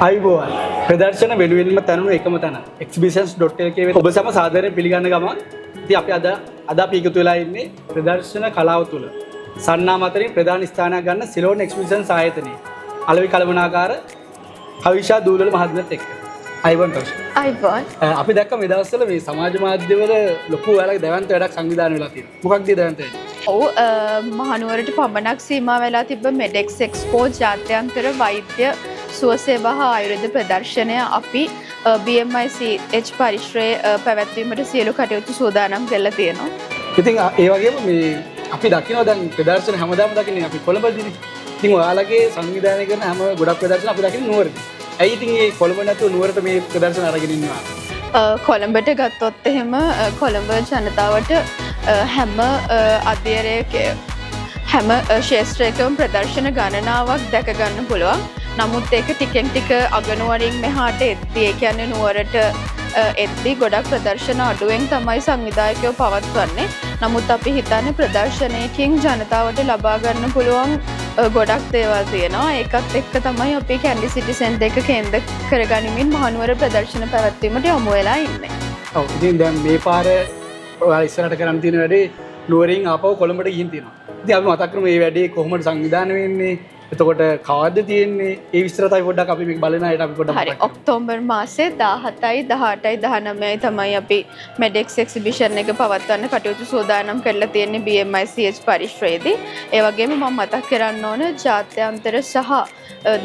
අයිබෝවන් ප්‍රදර්ශන වෙනුවෙන්ම තැනුණු එකම තැන exhibitions.lk වෙත ඔබ සම සාදරයෙන් පිළිගන්න ගමන් ඉතින් අපි අද අපි එකතු වෙලා ඉන්නේ ප්‍රදර්ශන කලාව තුළ සන්නාම අතරින් ප්‍රධාන ස්ථානයක් ගන්න සිලෝන් එක්සිබිෂන්ස් ආයතනයේ අලෙවි කළමනාකාර කවිෂා දූලල මහත්මියත් එක්ක අයිබෝන් අපි දැක්ක මේ දවස්වල මේ සමාජ මාධ්‍යවල ලොකු ඔයාලගේ දැවැන්ත වැඩක් සංවිධානය වෙලා තියෙනවා. මොකක්ද ඒ දැවැන්ත වැඩ? ඔව් මහනුවරට පමණක් සීමා වෙලා තිබ්බ මෙඩෙක්ස් එක්ස්පෝ ජාත්‍යන්තර වෛද්‍ය සුවසේවා හා ආයුර්වේද ප්‍රදර්ශනය අපි BMICH පරිශ්‍රයේ පැවැත්වීමට සියලු කටයුතු සූදානම් කරලා තියෙනවා. ඉතින් ඒ වගේම මේ අපි දකිනවා දැන් ප්‍රදර්ශන හැමදාම දකින්නේ අපි කොළඹදීනේ. ඉතින් ඔයාලගේ සංවිධානය කරන හැම ගොඩක් ප්‍රදර්ශන අපි දකින්නේ නුවරදී. ඇයි ඉතින් මේ කොළඹ නැතුව නුවරට මේ ප්‍රදර්ශන අරගෙන ඉන්නවා? කොළඹට ගත්තොත් එහෙම කොළඹ ජනතාවට හැම අධ්‍යයනයක හැම ශේෂ්ත්‍රයකම ප්‍රදර්ශන ගණනාවක් දැක ගන්න පුළුවන්. නමුත් ඒක ටිකෙන් ටික අගනුවරින් මෙහාට එද්දී ඒ කියන්නේ නුවරට එද්දී ගොඩක් ප්‍රදර්ශන අඩුවෙන් තමයි සංවිධායකයෝ පවත්වන්නේ. නමුත් අපි හිතන්නේ ප්‍රදර්ශනයකින් ජනතාවට ලබා ගන්න පුළුවන් ගොඩක් දේවල් තියෙනවා. ඒකත් එක්ක තමයි අපි කැන්ඩි සිටි සෙන්ටර් එක කේන්ද්‍ර කරගනිමින් මහනුවර ප්‍රදර්ශන පැවැත්වීමට යොමු වෙලා ඉන්නේ. ඔව් ඉතින් දැන් මේ පාර ඔයාලා ඉස්සරහට කරන් තියෙන වැඩේ නුවරින් ආපහු කොළඹට ගිහින් තියෙනවා. ඉතින් අපි මතක් කරමු මේ වැඩේ කොහොමද සංවිධානය වෙන්නේ? එතකොට කවද්ද තියෙන්නේ? ඒ විස්තර තමයි පොඩ්ඩක් අපි මේක බලන අයට අපි පොඩ්ඩක් හරි ඔක්තෝබර් මාසේ 17යි 18යි 19යි තමයි අපි මෙඩෙක්ස් එක්සිබිෂන් එක පවත්වන්න කටයුතු සූදානම් කරලා තියෙන්නේ BMICH පරිශ්‍රයේදී. ඒ වගේම මම මතක් කරන්න ඕන ජාත්‍යන්තර සහ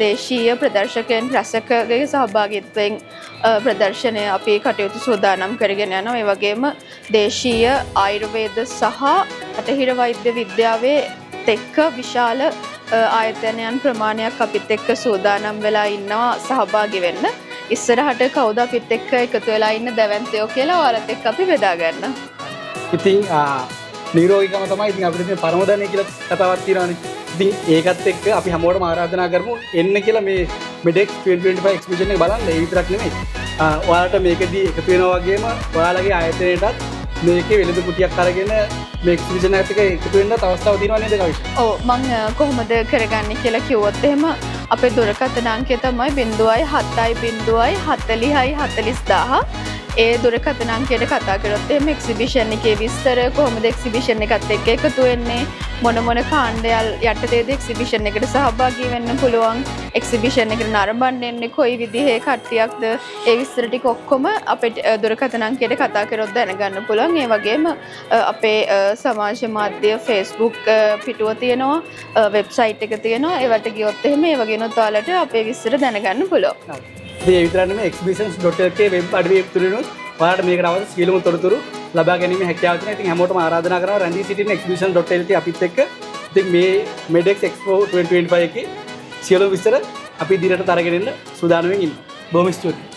දේශීය ප්‍රදර්ශකයන් රැසකගේ සහභාගීත්වයෙන් ප්‍රදර්ශනය අපි කටයුතු සූදානම් කරගෙන යනවා. ඒ වගේම දේශීය ආයුර්වේද සහ බටහිර වෛද්‍ය විද්‍යාවේ එක්ක විශාල ආයතනයන් ප්‍රමාණයක් අපිත් එක්ක සූදානම් වෙලා ඉන්නවා සහභාගී වෙන්න. ඉස්සරහට කවුද අපිත් එක්ක එකතු වෙලා ඉන්න දැවැන්තයෝ කියලා ඔයාලත් එක්ක අපි බෙදා ගන්න. ඉතින් නිරෝගීකම තමයි ඉතින් අපිට මේ පරමදණය කියලා කතාවක් තියෙනවානේ. ඉතින් ඒකත් එක්ක අපි හැමෝටම ආරාධනා කරමු එන්න කියලා මේ මෙඩෙක්ස් 2025 එක්සිබිෂන් එක බලන්න. ඒ විතරක් නෙමෙයි. ඔයාලට මේකදී එකතු වෙනවා වගේම ඔයාලගේ ආයතනයටත් මේකේ වෙළඳ කුටියක් අරගෙන මේ එක්සිබිෂන් එකට එකතු වෙන්නත් අවස්ථාවක් තියෙනවා නේද කවිෂ? ඔව් මම කොහොමද කරගන්නේ කියලා කිව්වොත් එහෙම අපේ දුරකථන අංකය තමයි 0.740400000. ඒ දුරකථන අංකයට කතා කරොත් එහෙම එක්සිබිෂන් එකේ විස්තර කොහොමද එක්සිබිෂන් එකත් එක්ක එකතු වෙන්නේ මොන කාණ්ඩයල් යටතේද එක්සිබිෂන් එකට සහභාගී වෙන්න පුළුවන් එක්සිබිෂන් එකට නරඹන්න එන්නේ කොයි විදිහේ කට්ටියක්ද ඒ විස්තර ටික ඔක්කොම අපේ දුරකථන අංකයට කතා කරොත් දැනගන්න පුළුවන්. ඒ වගේම අපේ සමාජ මාධ්‍ය Facebook පිටුව තියෙනවා වෙබ්සයිට් එක තියෙනවා. ඒවට ගියොත් එහෙම ඒ වගේනොත් ඔයාලට අපේ විස්තර දැනගන්න පුළුවන්. ඉතින් ඒ විතරක් නෙමෙයි exhibitions.lk වෙබ් අඩවිය තුලිනුත් ඔයාලට මේකට අවශ්‍ය සියලුම තොරතුරු ලබා ගැනීම හැකියාව තියෙනවා. ඉතින් හැමෝටම ආරාධනා කරනවා රැඳී සිටින්න exhibitions.lk අපිත් එක්ක. ඉතින් මේ මෙඩෙක්ස් එක්ස්පෝ 2025 එකේ සියලු විස්තර අපි ඉදිරියට තරගෙන ඉන්න සූදානම් වෙමින් ඉන්නවා. බොහොම ස්තුතියි.